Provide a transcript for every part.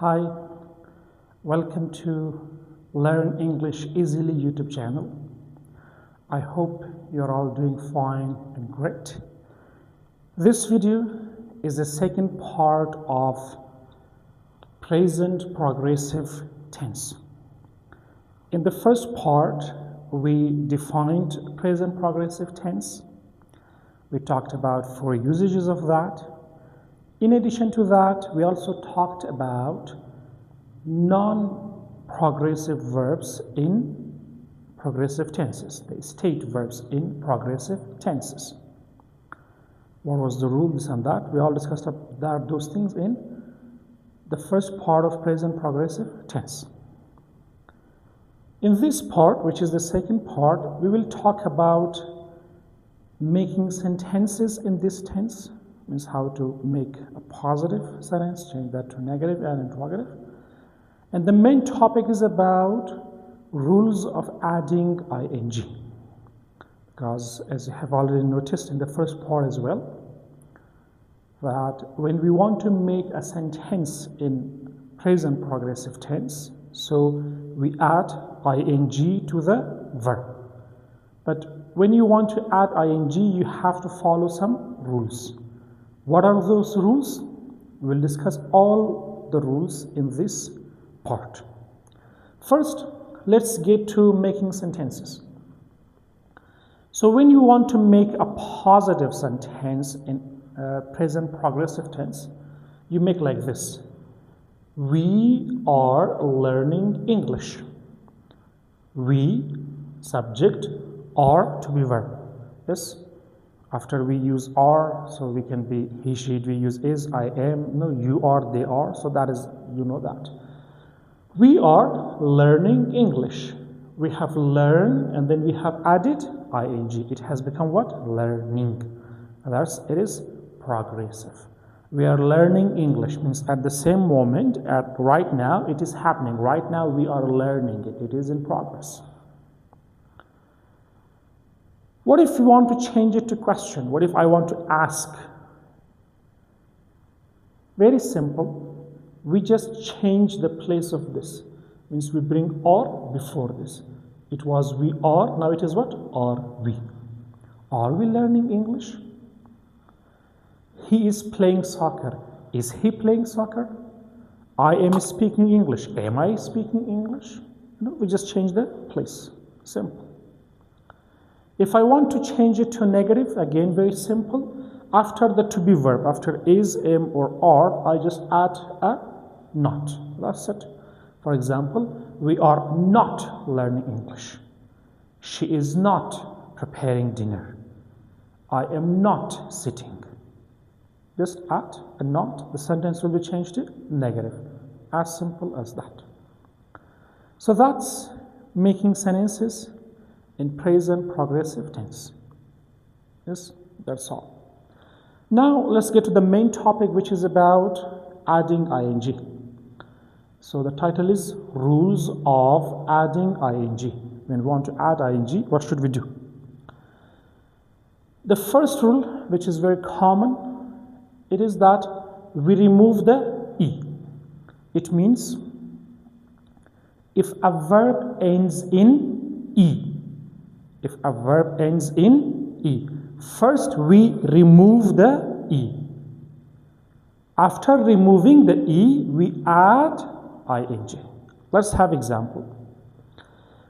Hi, welcome to Learn English Easily YouTube channel. I hope you're all doing fine and great. This video is the second part of present progressive tense. In the first part, we defined present progressive tense. We talked about 4 usages of that. In addition to that, we also talked about non-progressive verbs in progressive tenses, the state verbs in progressive tenses. What was the rule, this and that? We all discussed those things in the first part of present progressive tense. In this part, which is the second part, we will talk about making sentences in this tense. Means how to make a positive sentence, change that to negative and interrogative. And the main topic is about rules of adding ing. Because as you have already noticed in the first part as well, that when we want to make a sentence in present progressive tense, so we add ing to the verb. But when you want to add ing, you have to follow some rules. What are those rules? We'll discuss all the rules in this part. First, let's get to making sentences. So when you want to make a positive sentence in present progressive tense, you make like this. We are learning English. We, subject, are to be verb. Yes? After we use are, so we can be he, she, we use is, I am, no, you are, they are, so that is, you know that. We are learning English. We have learned and then we have added ing. It has become what? Learning. It is progressive. We are learning English, means at the same moment, right now, it is happening. Right now, we are learning it. It is in progress. What if you want to change it to question? What if I want to ask? Very simple. We just change the place of this. Means we bring are before this. It was we are, now it is what? Are we. Are we learning English? He is playing soccer. Is he playing soccer? I am speaking English. Am I speaking English? No, we just change the place. Simple. If I want to change it to negative, again very simple. After the to be verb, after is, am, or are, I just add a not. That's it. For example, we are not learning English. She is not preparing dinner. I am not sitting. Just add a not. The sentence will be changed to negative. As simple as that. So that's making sentences in present progressive tense. Yes, that's all. Now let's get to the main topic, which is about adding ing. So the title is Rules of Adding ing. When we want to add ing, what should we do? The first rule, which is very common, it is that we remove the e. It means if a verb ends in e, if a verb ends in E, first we remove the E. After removing the E, we add ing. Let's have example.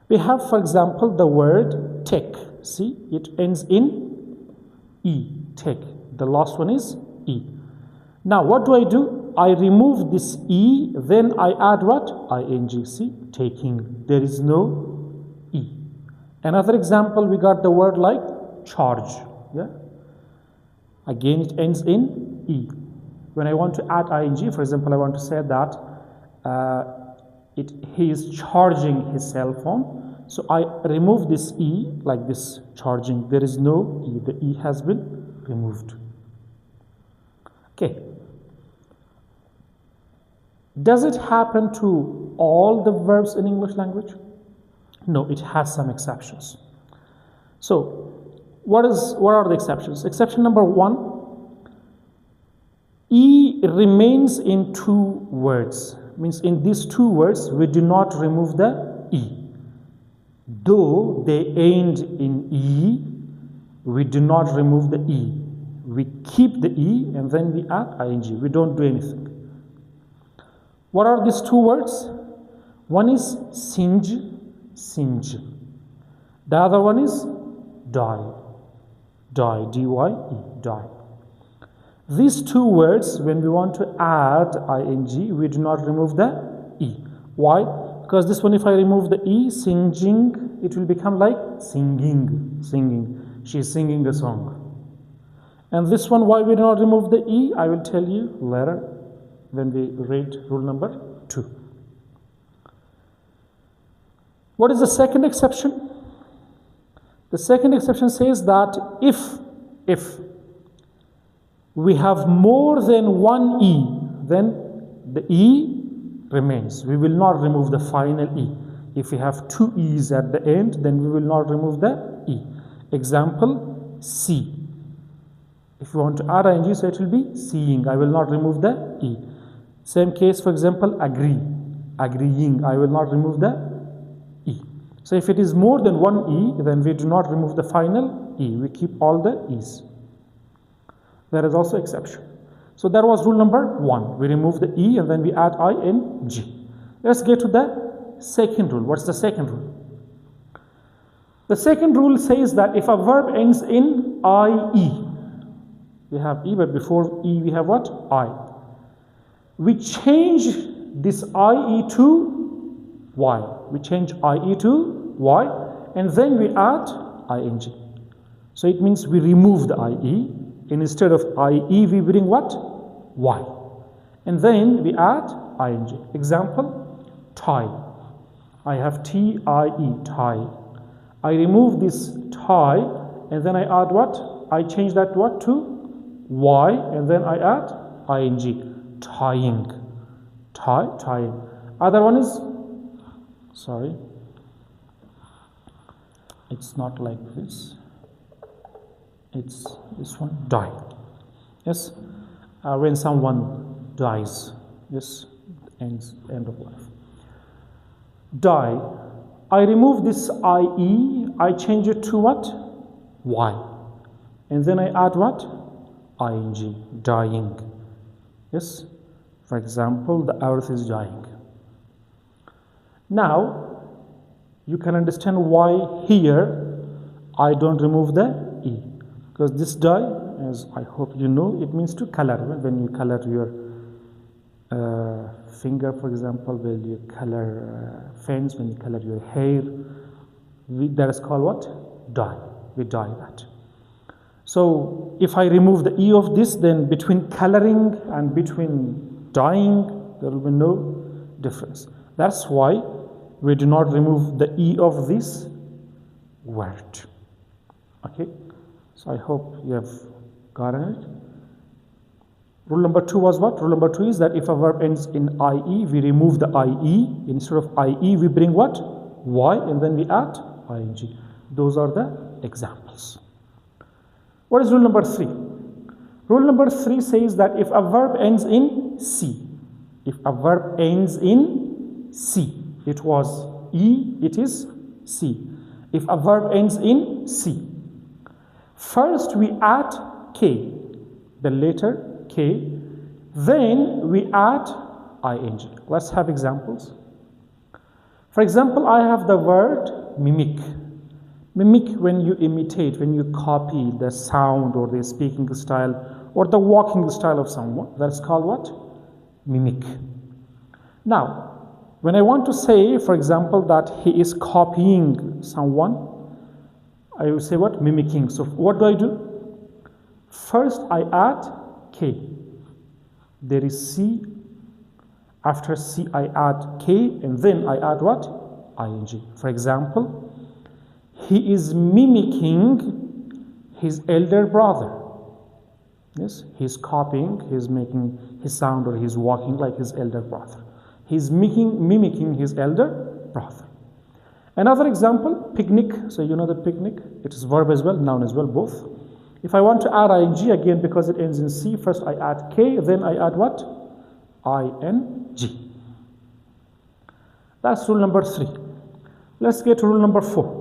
We have, for example, the word take. See, it ends in E, take. The last one is E. Now, what do? I remove this E, then I add what? ing. See, taking. There is no E. Another example, we got the word like charge. Yeah. Again, it ends in E. When I want to add ing, for example, I want to say that he is charging his cell phone. So I remove this E, like this, charging. There is no E. The E has been removed. Okay. Does it happen to all the verbs in English language? No, it has some exceptions. So, what are the exceptions? Exception number 1, E remains in 2 words. Means in these two words, we do not remove the E. Though they end in E, we do not remove the E. We keep the E and then we add ing. We don't do anything. What are these two words? One is singe, singe. The other one is die, die, D-Y-E, die. These two words, when we want to add ing, we do not remove the E. Why? Because this one, if I remove the E, singing, it will become like singing, singing. She is singing a song. And this one, why we do not remove the E, I will tell you later when we read rule number 2. What is the second exception? The second exception says that if we have more than one E, then the E remains. We will not remove the final E. If we have two E's at the end, then we will not remove the E. Example, see. If you want to add ing, so it will be seeing. I will not remove the E. Same case, for example, agree, agreeing. I will not remove the E. So if it is more than one E, then we do not remove the final E. We keep all the E's. There is also exception. So that was rule number 1. We remove the E and then we add ing. Let's get to the second rule. What's the second rule? The second rule says that if a verb ends in IE, we have E, but before E we have what? I. We change this IE to Y. We change IE to Y and then we add ing. So it means we remove the IE. Instead of IE, we bring what? Y. And then we add ing. Example, tie. I have T-I-E, tie. I remove this tie and then I add what? I change that what to Y and then I add ing. Tying. Tie, tying. Other one is, sorry, it's not like this. It's this one, die. Yes, when someone dies, yes, end of life. Die. I remove this IE, I change it to what? Y. And then I add what? ing, dying. Yes, for example, the earth is dying. Now, you can understand why here I don't remove the E. Because this die, as I hope you know, it means to color. When you color your finger, for example, when you color fence, when you color your hair, that is called what? Dye. We dye that. So if I remove the E of this, then between coloring and between dyeing, there will be no difference. That's why we do not remove the E of this word. Okay? So I hope you have gotten it. Rule number 2 was what? Rule number 2 is that if a verb ends in IE, we remove the IE. Instead of IE, we bring what? Y, and then we add ing. Those are the examples. What is rule number 3? Rule number 3 says that if a verb ends in C, if a verb ends in C, it was E, it is C. If a verb ends in C, first we add K, the letter K, then we add ing. Let's have examples. For example, I have the word mimic. Mimic, when you imitate, when you copy the sound or the speaking style or the walking style of someone, that's called what? Mimic. Now, when I want to say, for example, that he is copying someone, I will say what? Mimicking. So what do? First, I add K. There is C. After C, I add K, and then I add what? ing. For example, he is mimicking his elder brother. Yes, he's copying, he's making his sound or he's walking like his elder brother. He's mimicking his elder brother. Another example, picnic. So you know the picnic, it is verb as well, noun as well, both. If I want to add ing again, because it ends in C, first I add K, then I add what? ing. That's rule number 3. Let's get to rule number 4.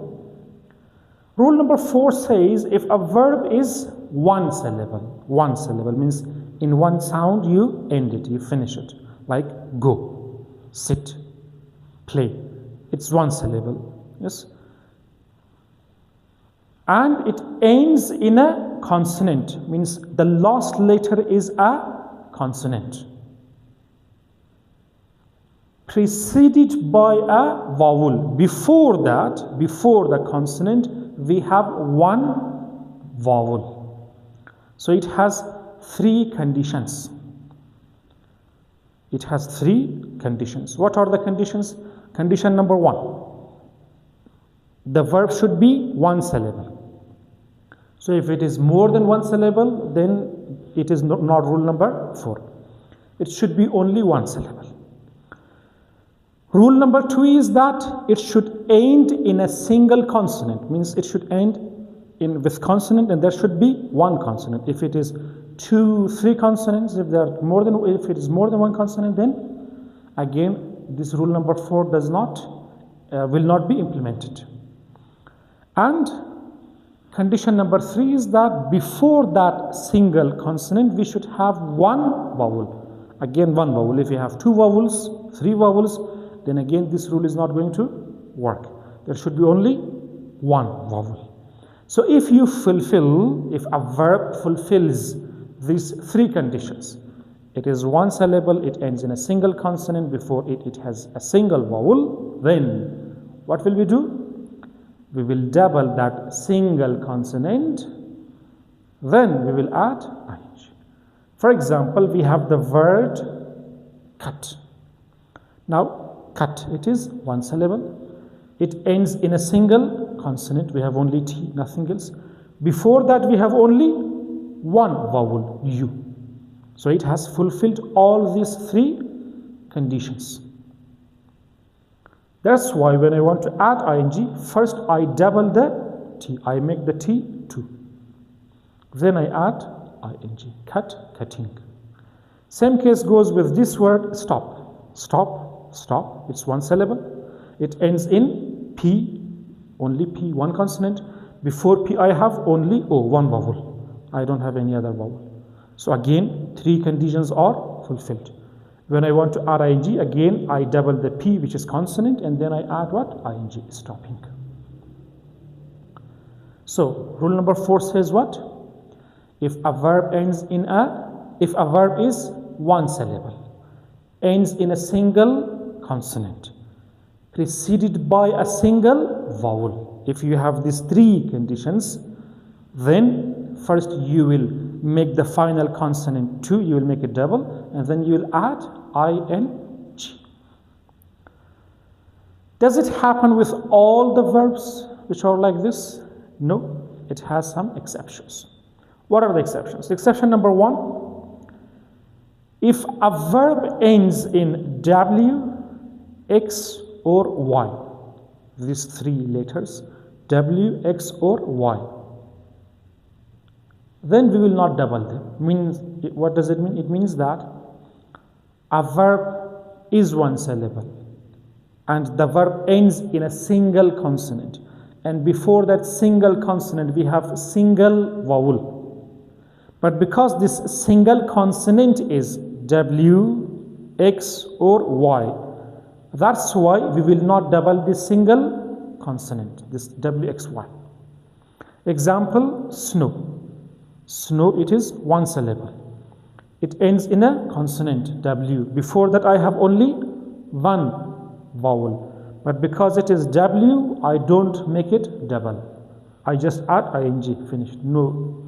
Rule number 4 says if a verb is one syllable means in one sound you end it, you finish it. Like go, sit, play. It's one syllable. Yes. And it ends in a consonant, means the last letter is a consonant, preceded by a vowel. Before the consonant, we have one vowel. So it has 3 conditions. It has 3 conditions. What are the conditions? Condition number 1. The verb should be one syllable. So if it is more than one syllable, then it is not rule number 4. It should be only one syllable. Rule number 2 is that it should end in a single consonant, means it should end with consonant and there should be one consonant. If it is 2, 3 consonants, if it is more than one consonant, then again this rule number 4 will not be implemented. And condition number 3 is that before that single consonant we should have one vowel. Again one vowel. If you have 2 vowels, 3 vowels, then again this rule is not going to work. There should be only one vowel. So if a verb fulfills these 3 conditions, it is one syllable, it ends in a single consonant, before it has a single vowel, then what will we do? We will double that single consonant, then we will add ing. For example, we have the word cut. Now, cut, it is one syllable. It ends in a single consonant. We have only T, nothing else. Before that, we have only one vowel, U. So it has fulfilled all these 3 conditions. That's why when I want to add ing, first I double the T. I make the T 2. Then I add ing. Cut, cutting. Same case goes with this word stop. Stop, stop. It's one syllable. It ends in P, only P, one consonant. Before P I have only O, one vowel. I don't have any other vowel. So again, 3 conditions are fulfilled. When I want to add ing, again I double the P, which is consonant, and then I add what? Ing, stopping. So rule number 4 says what? If a verb is one syllable, ends in a single consonant, preceded by a single vowel. If you have these 3 conditions, then first you will make the final consonant 2, you will make it double, and then you will add ing. Does it happen with all the verbs which are like this? No, it has some exceptions. What are the exceptions? Exception number 1, if a verb ends in W, X, or Y, these 3 letters, W, X, or Y, then we will not double them. What does it mean? It means that a verb is one syllable and the verb ends in a single consonant, and before that single consonant we have single vowel. But because this single consonant is W, X, or Y, that's why we will not double this single consonant, this W, X, Y. Example, snow. Snow, it is one syllable. It ends in a consonant, W. Before that I have only one vowel. But because it is W, I don't make it double. I just add ing, finished. No,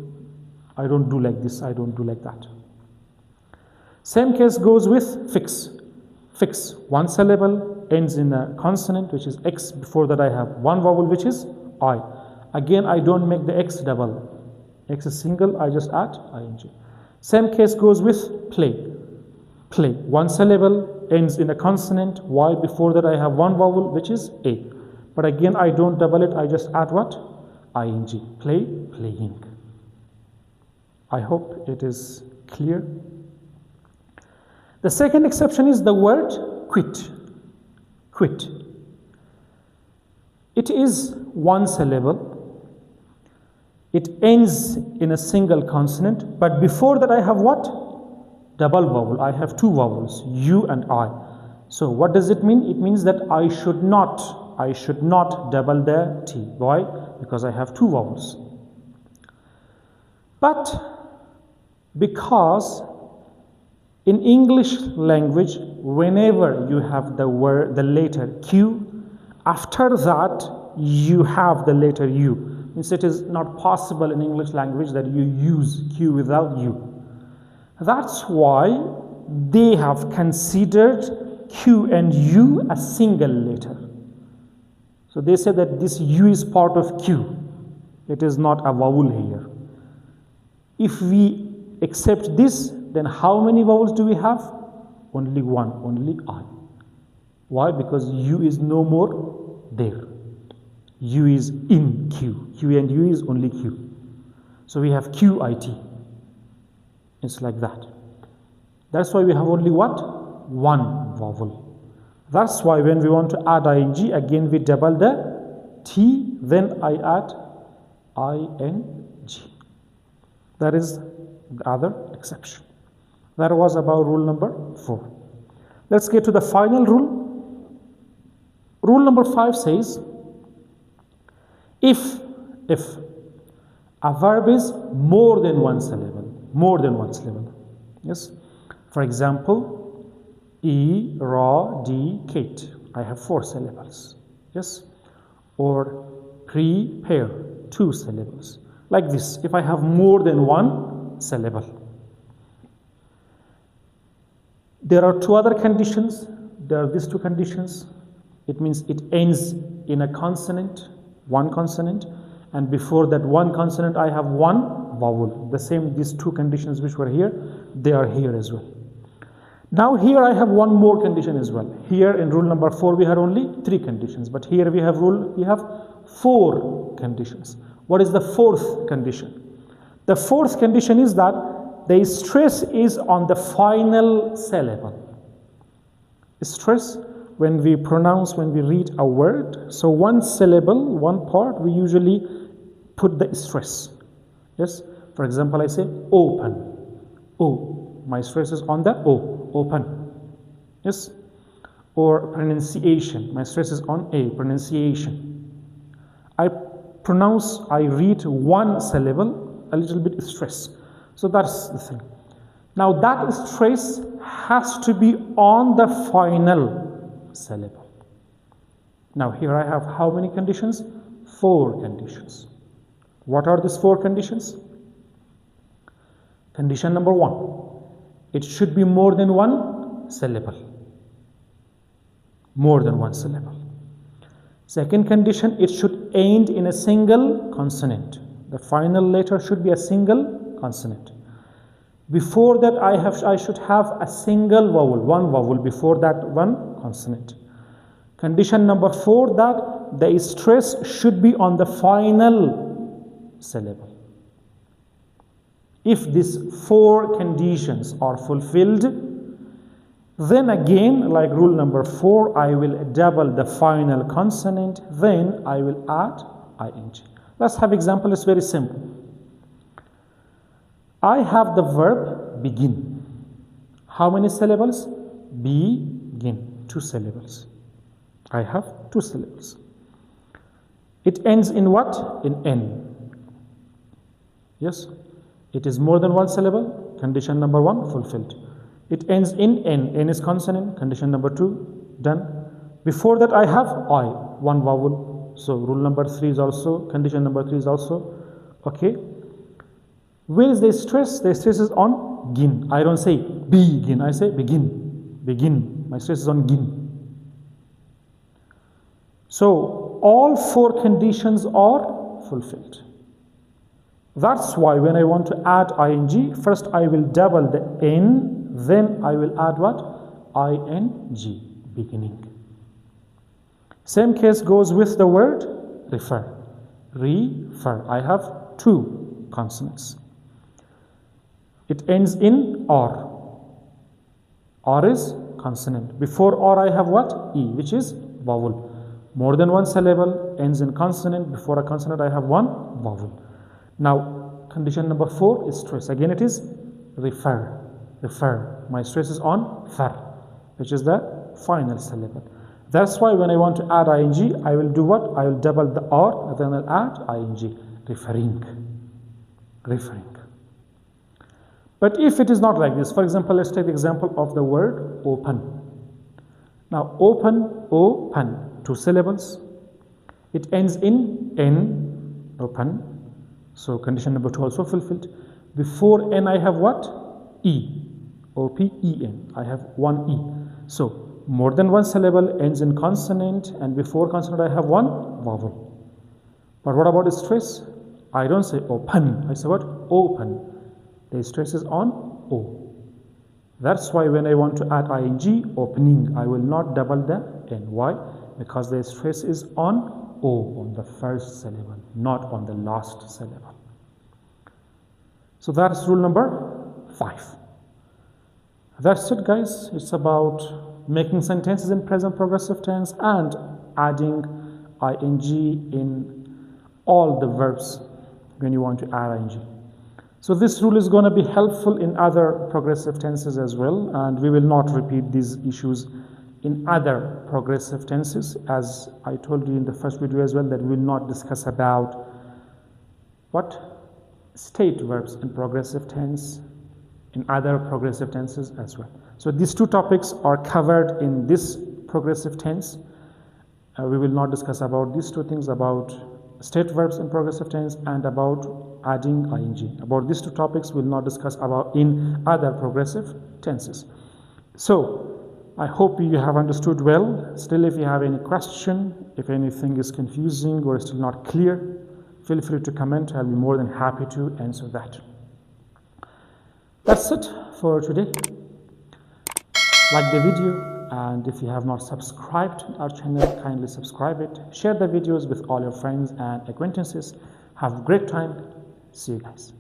I don't do like this, I don't do like that. Same case goes with fix. Fix, one syllable, ends in a consonant, which is X. Before that I have one vowel, which is I. Again, I don't make the X double. X is single, I just add ing. Same case goes with play. Play, one syllable, ends in a consonant. Y, before that I have one vowel, which is A. But again, I don't double it, I just add what? Ing. Play, playing. I hope it is clear. The second exception is the word quit. quit. It is one syllable. It ends in a single consonant, but before that I have what? Double vowel. I have two vowels, U and I. So what does it mean? It means that I should not double the T. Why? Because I have two vowels. But because in English language, whenever you have the letter Q, after that you have the letter U. Means it is not possible in English language that you use Q without U. That's why they have considered Q and U a single letter. So they say that this U is part of Q. It is not a vowel here. If we accept this, then how many vowels do we have? Only one, only I. Why? Because U is no more there. U is in Q. Q and U is only Q. So we have QIT. It's like that. That's why we have only what? One vowel. That's why when we want to add ing, again we double the T, then I add ing. That is the other exception. That was about rule number 4. Let's get to the final rule. Rule number 5 says, if a verb is more than one syllable, yes. For example, eradicate, I have 4 syllables, yes. Or prepare, 2 syllables. Like this, if I have more than one syllable. There are 2 other conditions. There are these 2 conditions. It means it ends in a consonant, one consonant, and before that one consonant I have one vowel. The same, these 2 conditions which were here, they are here as well. Now here I have one more condition as well. Here in rule number 4 we had only 3 conditions, but here we have 4 conditions. What is the 4th condition? The 4th condition is that the stress is on the final syllable. Stress when we read a word, so one syllable, one part, we usually put the stress. Yes, for example, I say open. O, my stress is on the O, open. Yes, or pronunciation, my stress is on A, pronunciation. I read one syllable, a little bit stress. So that's the thing. Now that stress has to be on the final syllable. Now here I have how many conditions? 4 conditions. What are these 4 conditions? Condition number 1, it should be more than one syllable. More than one syllable. Second condition, it should end in a single consonant. The final letter should be a single consonant. Before that I should have a single vowel, one vowel before that one consonant. Condition number 4, that the stress should be on the final syllable. If these 4 conditions are fulfilled, then again, like rule number 4, I will double the final consonant, then I will add ing. Let's have example. It's very simple. I have the verb begin. How many syllables? Begin, 2 syllables. I have 2 syllables. It ends in what? In N. Yes, it is more than one syllable. Condition number 1 fulfilled. It ends in N. N is consonant. Condition number 2 done. Before that I have I, one vowel. So rule number 3 is also, condition number 3 is also okay. Where is the stress? The stress is on gin. I don't say begin, I say begin. Begin. My stress is on gin. So all 4 conditions are fulfilled. That's why when I want to add ing, first I will double the N, then I will add what? ing, beginning. Same case goes with the word refer. Refer. I have 2 consonants. It ends in R. R is consonant. Before or I have what? E, which is vowel. More than one syllable, ends in consonant. Before a consonant I have one vowel. Now condition number 4 is stress. Again it is refer. Refer. My stress is on far, which is the final syllable. That's why when I want to add ing, I will do what? I will double the R, then I'll add ing. Referring. Referring. But if it is not like this, for example, let's take the example of the word open. Now, open, open, 2 syllables. It ends in N, open. So, condition number 2 also fulfilled. Before N, I have what? E, O-P-E-N. I have one E. So, more than one syllable ends in consonant, and before consonant, I have one vowel. But what about stress? I don't say open. I say what? Open. The stress is on O. That's why when I want to add ing, opening, I will not double the N. Why? Because the stress is on O, on the first syllable, not on the last syllable. So that's rule number 5. That's it, guys. It's about making sentences in present progressive tense and adding ing in all the verbs when you want to add ing. So this rule is going to be helpful in other progressive tenses as well, and we will not repeat these issues in other progressive tenses, as I told you in the first video as well, that we will not discuss about what state verbs in progressive tense in other progressive tenses as well. So these 2 topics are covered in this progressive tense. We will not discuss about these 2 things, about state verbs in progressive tense and about adding ing. About these 2 topics we will not discuss about in other progressive tenses. So I hope you have understood well. Still, if you have any question, if anything is confusing or still not clear, feel free to comment. I'll be more than happy to answer that. That's it for today. Like the video, and if you have not subscribed to our channel, kindly subscribe it. Share the videos with all your friends and acquaintances. Have a great time. See you guys.